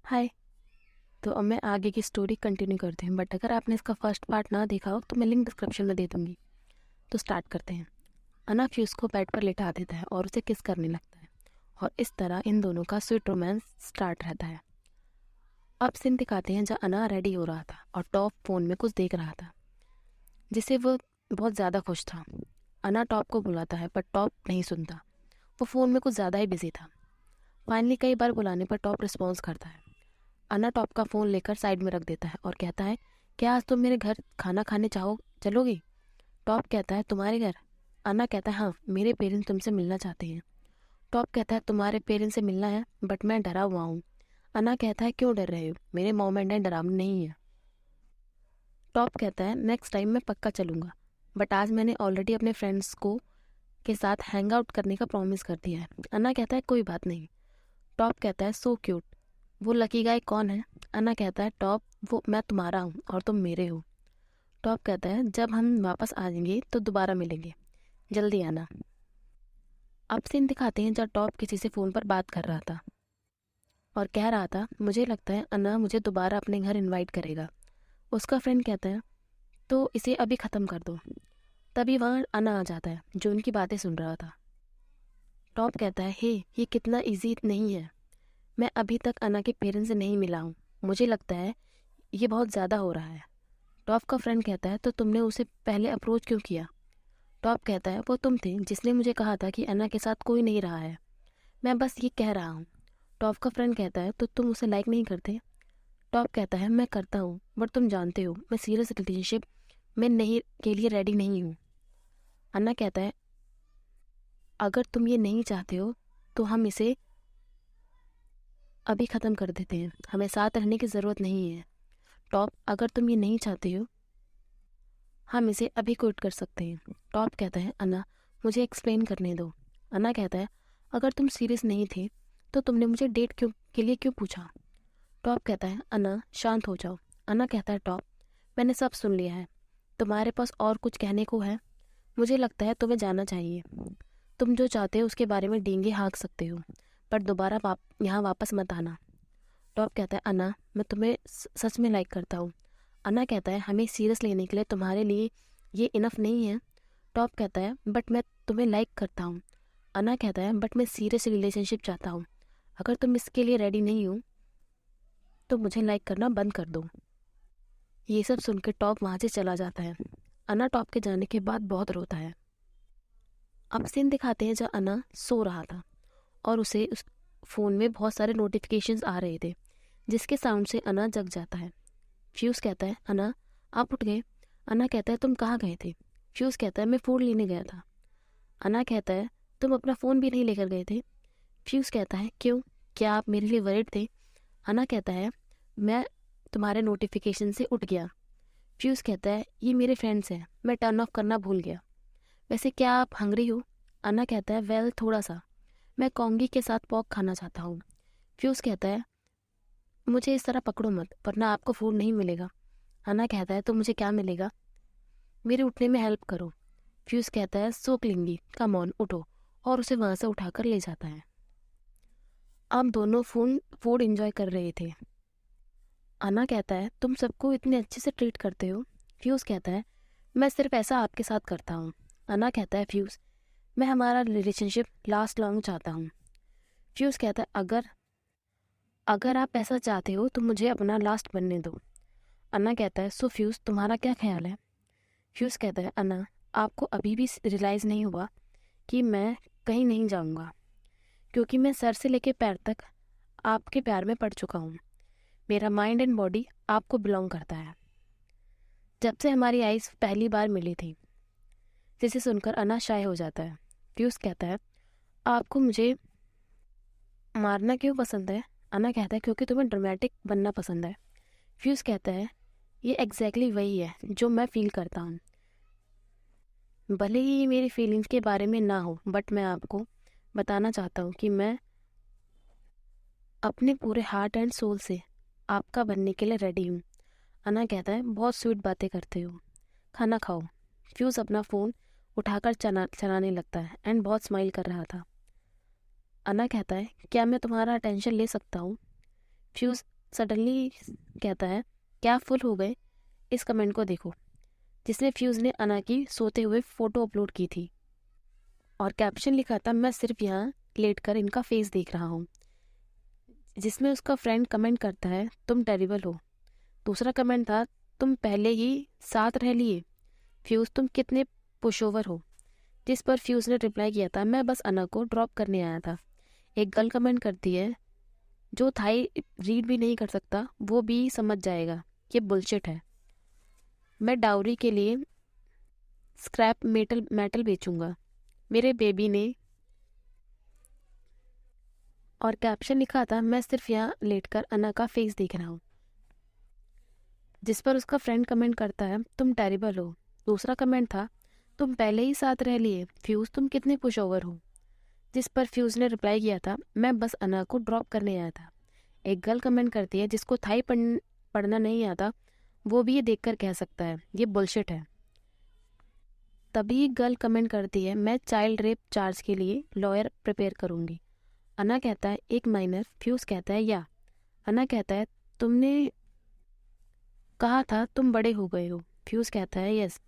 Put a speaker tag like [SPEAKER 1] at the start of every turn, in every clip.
[SPEAKER 1] हाय। तो अब मैं आगे की स्टोरी कंटिन्यू करते हैं, बट अगर आपने इसका फर्स्ट पार्ट ना देखा हो तो मैं लिंक डिस्क्रिप्शन में दे दूँगी। तो स्टार्ट करते हैं। अना फ्यूज़ को बेड पर लेटा देता है और उसे किस करने लगता है, और इस तरह इन दोनों का स्वीट रोमांस स्टार्ट रहता है। अब सीन दिखाते हैं जहाँ अना रेडी हो रहा था और टॉप फ़ोन में कुछ देख रहा था, जिससे वो बहुत ज़्यादा खुश था। अना टॉप को बुलाता है पर टॉप नहीं सुनता, वो फ़ोन में कुछ ज़्यादा ही बिजी था। फाइनली कई बार बुलाने पर टॉप रिस्पॉन्स करता है। अना टॉप का फ़ोन लेकर साइड में रख देता है और कहता है, क्या आज तुम मेरे घर खाना खाने चलोगी? टॉप कहता है, तुम्हारे घर? अना कहता है, हाँ, मेरे पेरेंट्स तुमसे मिलना चाहते हैं। टॉप कहता है, तुम्हारे पेरेंट्स से मिलना है, बट मैं डरा हुआ हूँ। अना कहता है, क्यों डर रहे हो? मेरे मॉम एंड डैड डरावने नहीं है। टॉप कहता है, नेक्स्ट टाइम मैं पक्का चलूँगा, बट आज मैंने ऑलरेडी अपने फ्रेंड्स को के साथ हैंग आउट करने का प्रॉमिस कर दिया है। अना कहता है, कोई बात नहीं। टॉप कहता है, सो क्यूट। वो लकी गाय कौन है? अना कहता है, टॉप, वो मैं तुम्हारा हूँ और तुम मेरे हो। टॉप कहता है, जब हम वापस आ जाएंगे तो दोबारा मिलेंगे, जल्दी आना। अब सीन दिखाते हैं जब टॉप किसी से फ़ोन पर बात कर रहा था और कह रहा था, मुझे लगता है अना मुझे दोबारा अपने घर इनवाइट करेगा। उसका फ्रेंड कहता है, तो इसे अभी ख़त्म कर दो। तभी वहाँ अना आ जाता है जो उनकी बातें सुन रहा था। टॉप कहता है, हे, ये कितना ईजी नहीं है। मैं अभी तक अना के पेरेंट्स से नहीं मिला हूँ। मुझे लगता है ये बहुत ज़्यादा हो रहा है। टॉप का फ्रेंड कहता है, तो तुमने उसे पहले अप्रोच क्यों किया? टॉप कहता है, वो तुम थे जिसने मुझे कहा था कि अन्ना के साथ कोई नहीं रहा है। मैं बस ये कह रहा हूँ। टॉप का फ्रेंड कहता है, तो तुम उसे लाइक नहीं करते? टॉप कहता है, मैं करता हूँ, बट तुम जानते हो मैं सीरियस रिलेशनशिप में नहीं के लिए रेडी नहीं हूँ। अन्ना कहता है, अगर तुम ये नहीं चाहते हो तो हम इसे अभी ख़त्म कर देते हैं, हमें साथ रहने की ज़रूरत नहीं है। टॉप, अगर तुम ये नहीं चाहते हो हम इसे अभी क्विट कर सकते हैं। टॉप कहता है, अन्ना, मुझे एक्सप्लेन करने दो। अन्ना कहता है, अगर तुम सीरियस नहीं थे तो तुमने मुझे डेट के लिए क्यों पूछा? टॉप कहता है, अन्ना, शांत हो जाओ। अन्ना कहता है, टॉप, मैंने सब सुन लिया है, तुम्हारे पास और कुछ कहने को है? मुझे लगता है तुम्हें जाना चाहिए। तुम जो चाहते हो उसके बारे में डींगे हाँक सकते हो, पर दोबारा यहाँ वापस मत आना। टॉप कहता है, अन्ना, मैं तुम्हें सच में लाइक करता हूँ। अन्ना कहता है, हमें सीरियस लेने के लिए तुम्हारे लिए ये इनफ नहीं है। टॉप कहता है, बट मैं तुम्हें लाइक करता हूँ। अन्ना कहता है, बट मैं सीरियस रिलेशनशिप चाहता हूँ। अगर तुम इसके लिए रेडी नहीं हो तो मुझे लाइक करना बंद कर दो। ये सब सुनकर टॉप वहाँ से चला जाता है। अन्ना टॉप के जाने के बाद बहुत रोता है। अब सीन दिखाते हैं जब अन्ना सो रहा था और उसे उस फ़ोन में बहुत सारे नोटिफिकेशंस आ रहे थे, जिसके साउंड से अन्ना जग जाता है। फ्यूज़ कहता है, अन्ना, आप उठ गए? अन्ना कहता है, तुम कहाँ गए थे? फ्यूज़ कहता है, मैं फ़ोन लेने गया था। अन्ना कहता है, तुम अपना फ़ोन भी नहीं लेकर गए थे? फ्यूज़ कहता है, क्यों, क्या आप मेरे लिए वरिड थे? अन्ना कहता है, मैं तुम्हारे नोटिफिकेशन से उठ गया। फ्यूज़ कहता है, ये मेरे फ्रेंड्स हैं, मैं टर्न ऑफ करना भूल गया। वैसे क्या आप हंग्री हो? अन्ना कहता है, वेल, थोड़ा सा। मैं कॉन्गी के साथ पॉक खाना चाहता हूँ। फ्यूज़ कहता है, मुझे इस तरह पकड़ो मत, वरना आपको फूड नहीं मिलेगा। अन्ना कहता है, तो मुझे क्या मिलेगा? मेरे उठने में हेल्प करो। फ्यूज़ कहता है, सो क्लिंगी, कम ऑन, उठो, और उसे वहाँ से उठाकर ले जाता है। अब दोनों फूड एंजॉय कर रहे थे। अन्ना कहता है, तुम सबको इतने अच्छे से ट्रीट करते हो? फ्यूज़ कहता है, मैं सिर्फ ऐसा आपके साथ करता हूँ। अन्ना कहता है, फ्यूज़, मैं हमारा रिलेशनशिप लास्ट लॉन्ग चाहता हूँ। फ्यूज़ कहता है, अगर अगर आप ऐसा चाहते हो तो मुझे अपना लास्ट बनने दो। अन्ना कहता है, सो फ्यूज़, तुम्हारा क्या ख्याल है? फ्यूज़ कहता है, अन्ना, आपको अभी भी रियलाइज़ नहीं हुआ कि मैं कहीं नहीं जाऊँगा, क्योंकि मैं सर से लेकर पैर तक आपके प्यार में पड़ चुका हूँ। मेरा माइंड एंड बॉडी आपको बिलोंग करता है। जब से हमारी आइज़ पहली बार मिली थी। जिसे सुनकर अन्ना शाय हो जाता है। फ्यूज़ कहता है, आपको मुझे मारना क्यों पसंद है? अन्ना कहता है, क्योंकि तुम्हें ड्रामेटिक बनना पसंद है। फ्यूज़ कहता है, ये एग्जैक्टली वही है जो मैं फील करता हूँ। भले ही ये मेरी फीलिंग्स के बारे में ना हो, बट मैं आपको बताना चाहता हूँ कि मैं अपने पूरे हार्ट एंड सोल से आपका बनने के लिए रेडी हूँ। अन्ना कहता है, बहुत स्वीट बातें करते हो, खाना खाओ। फ्यूज़ अपना फ़ोन उठाकर चलाने लगता है एंड बहुत स्माइल कर रहा था। अन्ना कहता है, क्या मैं तुम्हारा अटेंशन ले सकता हूँ? फ्यूज़ सडनली कहता है क्या फुल हो गए, इस कमेंट को देखो, जिसमें फ्यूज़ ने अना की सोते हुए फ़ोटो अपलोड की थी और कैप्शन लिखा था मैं सिर्फ यहाँ लेटकर इनका फेस देख रहा हूँ, जिसमें उसका फ्रेंड कमेंट करता है तुम टेरिबल हो। दूसरा कमेंट था तुम पहले ही साथ रह लिए, फ्यूज़ तुम कितने पुशओवर हो, जिस पर फ्यूज़ ने रिप्लाई किया था मैं बस अना को ड्रॉप करने आया था। एक गर्ल कमेंट करती है जो थाई रीड भी नहीं कर सकता वो भी समझ जाएगा, ये बुलशिट है, मैं डाउरी के लिए स्क्रैप मेटल बेचूंगा, मेरे बेबी ने। और कैप्शन लिखा था मैं सिर्फ यहाँ लेटकर अना का फेस देख रहा हूँ, जिस पर उसका फ्रेंड कमेंट करता है तुम टेरिबल हो। दूसरा कमेंट था तुम पहले ही साथ रह लिए, फ्यूज़ तुम कितने पुशओवर हो, जिस पर फ्यूज़ ने रिप्लाई किया था मैं बस अना को ड्रॉप करने आया था। एक गर्ल कमेंट करती है जिसको थाई पढ़ना नहीं आता वो भी ये देखकर कह सकता है ये बुलशिट है। तभी गर्ल कमेंट करती है मैं चाइल्ड रेप चार्ज के लिए लॉयर प्रिपेयर करूंगी। अना कहता है एक माइनर, फ्यूज़ कहता है या। अना कहता है तुमने कहा था तुम बड़े हो गए हो, फ्यूज़ कहता है यस,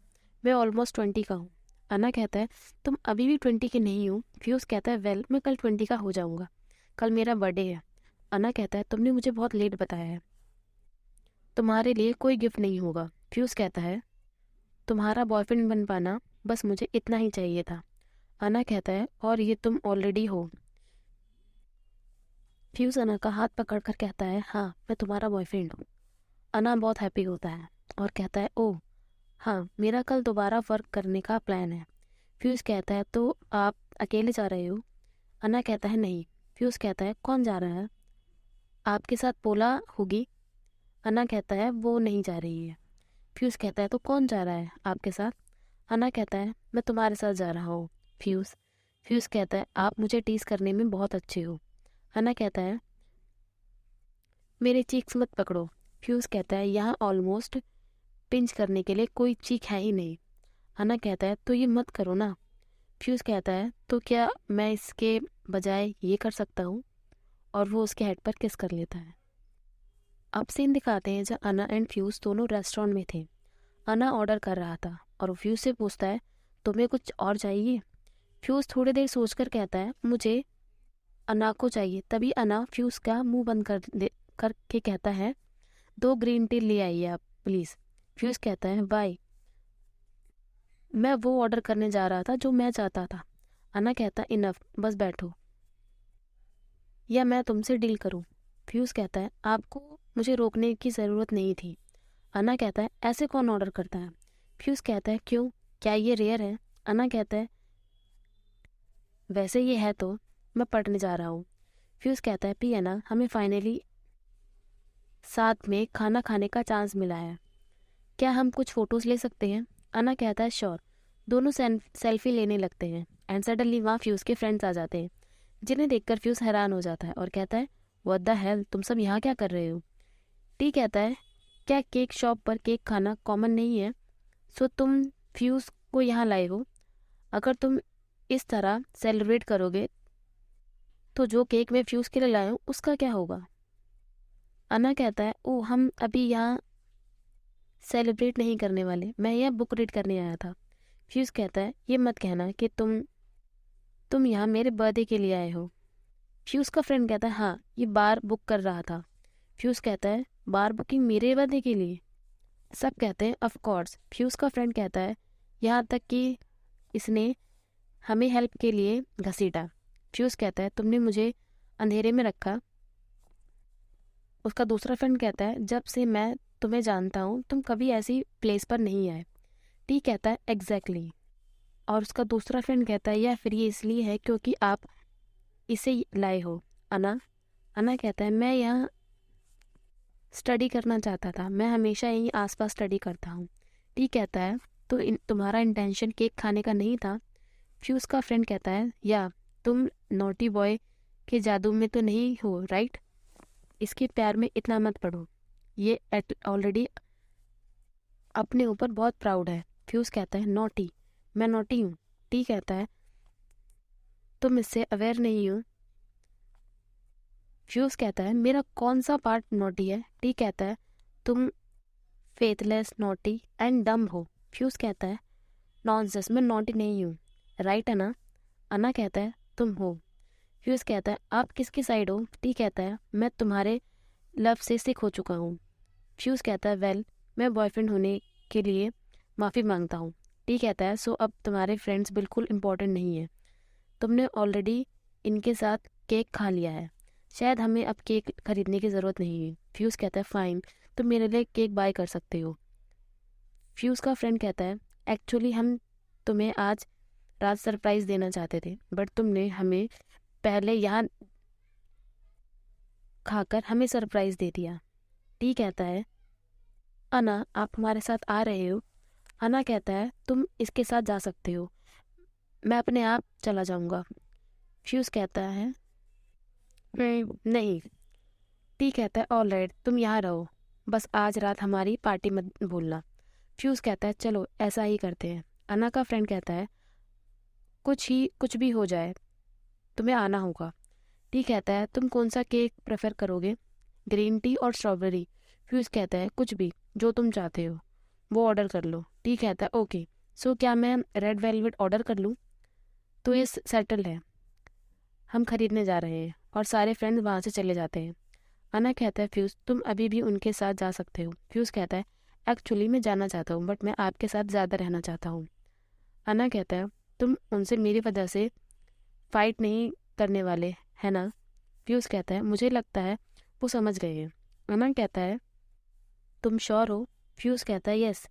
[SPEAKER 1] मैं ऑलमोस्ट 20 का हूँ। अना कहता है तुम अभी भी 20 के नहीं हो, फ्यूज़ कहता है वेल मैं कल 20 का हो जाऊँगा, कल मेरा बर्थडे है। अना कहता है तुमने मुझे बहुत लेट बताया है, तुम्हारे लिए कोई गिफ्ट नहीं होगा। फ्यूज़ कहता है तुम्हारा बॉयफ्रेंड बन पाना बस मुझे इतना ही चाहिए था। अना कहता है और ये तुम ऑलरेडी हो। फ्यूज़ अना का हाथ पकड़कर कहता है हाँ मैं तुम्हारा बॉयफ्रेंड हूँ। अना बहुत हैप्पी होता है और कहता है ओह हाँ मेरा कल दोबारा वर्क करने का प्लान है। फ्यूज़ कहता है तो आप अकेले जा रहे हो। अना कहता है नहीं। फ्यूज़ कहता है कौन जा रहा है, आपके साथ पोला होगी। अना कहता है वो नहीं जा रही है। फ्यूज़ कहता है तो कौन जा रहा है आपके साथ। अना कहता है मैं तुम्हारे साथ जा रहा हूँ। फ्यूज़ फ्यूज़ कहता है आप मुझे टीज करने में बहुत अच्छे हो। अना कहता है मेरे चीक्स मत पकड़ो। फ्यूज़ कहता है यहाँ ऑलमोस्ट पिंच करने के लिए कोई चीक है ही नहीं। अना कहता है तो ये मत करो ना। फ्यूज़ कहता है तो क्या मैं इसके बजाय ये कर सकता हूँ, और वो उसके हेड पर किस कर लेता है। अब सीन दिखाते हैं जब अना एंड फ्यूज़ दोनों रेस्टोरेंट में थे। अना ऑर्डर कर रहा था और फ्यूज़ से पूछता है तुम्हें कुछ और चाहिए। फ्यूज़ थोड़ी देर सोचकर कहता है मुझे अना को चाहिए। तभी अना फ्यूज़ का मुंह बंद करके कहता है 2 ग्रीन टी ले आइए आप प्लीज़। फ्यूज़ कहता है बाय, मैं वो ऑर्डर करने जा रहा था जो मैं चाहता था। अना कहता है इनफ, बस बैठो या मैं तुमसे डील करूं। फ्यूज़ कहता है आपको मुझे रोकने की ज़रूरत नहीं थी। अना कहता है ऐसे कौन ऑर्डर करता है। फ्यूज़ कहता है क्यों, क्या ये रेयर है। अना कहता है वैसे ये है तो मैं पढ़ने जा रहा हूँ। फ्यूज़ कहता है पी अना हमें फाइनली साथ में खाना खाने का चांस मिला है, क्या हम कुछ फ़ोटोज़ ले सकते हैं। अना कहता है श्योर। दोनों सेल्फी लेने लगते हैं एंड सडनली वहाँ फ्यूज़ के फ्रेंड्स आ जाते हैं, जिन्हें देखकर फ्यूज़ हैरान हो जाता है और कहता है व्हाट द हेल, तुम सब यहाँ क्या कर रहे हो। टी कहता है क्या केक शॉप पर केक खाना कॉमन नहीं है, सो तुम फ्यूज़ को यहाँ लाए हो। अगर तुम इस तरह सेलिब्रेट करोगे तो जो केक मैं फ्यूज़ के लिए लाया हूँ उसका क्या होगा। अना कहता है ओ हम अभी यहाँ सेलिब्रेट नहीं करने वाले, मैं यह बुक रीड करने आया था। फ्यूज़ कहता है ये मत कहना कि तुम यहाँ मेरे बर्थडे के लिए आए हो। फ्यूज़ का फ्रेंड कहता है हाँ ये बार बुक कर रहा था। फ्यूज़ कहता है बार बुकिंग मेरे बर्थडे के लिए। सब कहते हैं ऑफ कोर्स। फ्यूज़ का फ्रेंड कहता है यहाँ तक कि इसने हमें हेल्प के लिए घसीटा। फ्यूज़ कहता है तुमने मुझे अंधेरे में रखा। उसका दूसरा फ्रेंड कहता है जब से मैं तुम्हें जानता हूँ तुम कभी ऐसी प्लेस पर नहीं आए। टी कहता है एग्जैक्टली। और उसका दूसरा फ्रेंड कहता है या फिर ये इसलिए है क्योंकि आप इसे लाए हो। अना कहता है मैं यहाँ स्टडी करना चाहता था, मैं हमेशा यहीं आसपास स्टडी करता हूँ। टी कहता है तो तुम्हारा इंटेंशन केक खाने का नहीं था। फ्यूज़ का फ्रेंड कहता है या तुम नॉटी बॉय के जादू में तो नहीं हो राइट, इसके प्यार में इतना मत पड़ो, ये ऑलरेडी अपने ऊपर बहुत प्राउड है। फ्यूज़ कहता है नॉटी, मैं नॉटी हूँ। टी कहता है तुम इससे अवेयर नहीं हो। फ्यूज़ कहता है मेरा कौन सा पार्ट नॉटी है? टी कहता है तुम फेथलेस, नॉटी एंड डम हो। फ्यूज़ कहता है नॉनसेंस, मैं नॉटी नहीं हूँ। राइट है ना? अन्ना कहता है तुम हो। फ्यूज़ कहता है आप किसकी साइड हो? टी कहता है मैं तुम्हारे लव से सिक हो चुका हूँ। फ्यूज़ कहता है वेल, मैं बॉयफ्रेंड होने के लिए माफ़ी मांगता हूँ। टी कहता है सो अब तुम्हारे फ्रेंड्स बिल्कुल इम्पोर्टेंट नहीं है, तुमने ऑलरेडी इनके साथ केक खा लिया है, शायद हमें अब केक खरीदने की ज़रूरत नहीं है। फ्यूज़ कहता है फ़ाइन, तुम मेरे लिए केक बाय कर सकते हो। फ्यूज़ का फ्रेंड कहता है एक्चुअली हम तुम्हें आज रात सरप्राइज़ देना चाहते थे, बट तुमने हमें पहले यहाँ खाकर हमें सरप्राइज़ दे दिया। टी कहता है अना आप हमारे साथ आ रहे हो? अना कहता है तुम इसके साथ जा सकते हो, मैं अपने आप चला जाऊंगा। फ्यूज़ कहता है नहीं। टी कहता है ऑल राइट, तुम यहाँ रहो, बस आज रात हमारी पार्टी मत भूलना। फ्यूज़ कहता है चलो ऐसा ही करते हैं। अना का फ्रेंड कहता है कुछ भी हो जाए तुम्हें आना होगा। टी कहता है तुम कौन सा केक प्रेफर करोगे, ग्रीन टी और स्ट्रॉबेरी? फ्यूज़ कहता है कुछ भी जो तुम चाहते हो वो ऑर्डर कर लो। टी कहता है ओके, सो क्या मैं रेड वेलवेट ऑर्डर कर लूँ? तो ये सेटल है, हम खरीदने जा रहे हैं। और सारे फ्रेंड्स वहाँ से चले जाते हैं। अना कहता है फ्यूज़ तुम अभी भी उनके साथ जा सकते हो। फ्यूज़ कहता है एक्चुअली मैं जाना चाहता हूँ, बट मैं आपके साथ ज़्यादा रहना चाहता हूँ। अना कहता है तुम उनसे मेरी वजह से फाइट नहीं करने वाले है ना? फ्यूज़ कहता है मुझे लगता है वो समझ गए हैं। अना कहता है तुम श्योर हो? फ्यूज़ कहता है यस।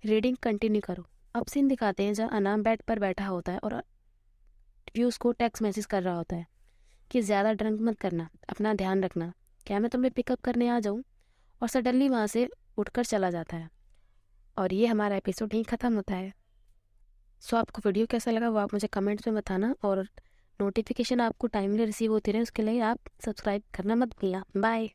[SPEAKER 1] रीडिंग कंटिन्यू करो। अब सीन दिखाते हैं जहाँ अना बेड पर बैठा होता है और फ्यूज़ को टेक्स्ट मैसेज कर रहा होता है कि ज़्यादा ड्रंक मत करना, अपना ध्यान रखना, क्या मैं तुम्हें पिकअप करने आ जाऊँ? और सडनली वहाँ से उठकर चला जाता है। और ये हमारा एपिसोड यहीं ख़त्म होता है। सो आपको वीडियो कैसा लगा वो आप मुझे कमेंट्स में बताना, और नोटिफिकेशन आपको टाइमली रिसीव होती रहे उसके लिए आप सब्सक्राइब करना मत भूलना। बाय।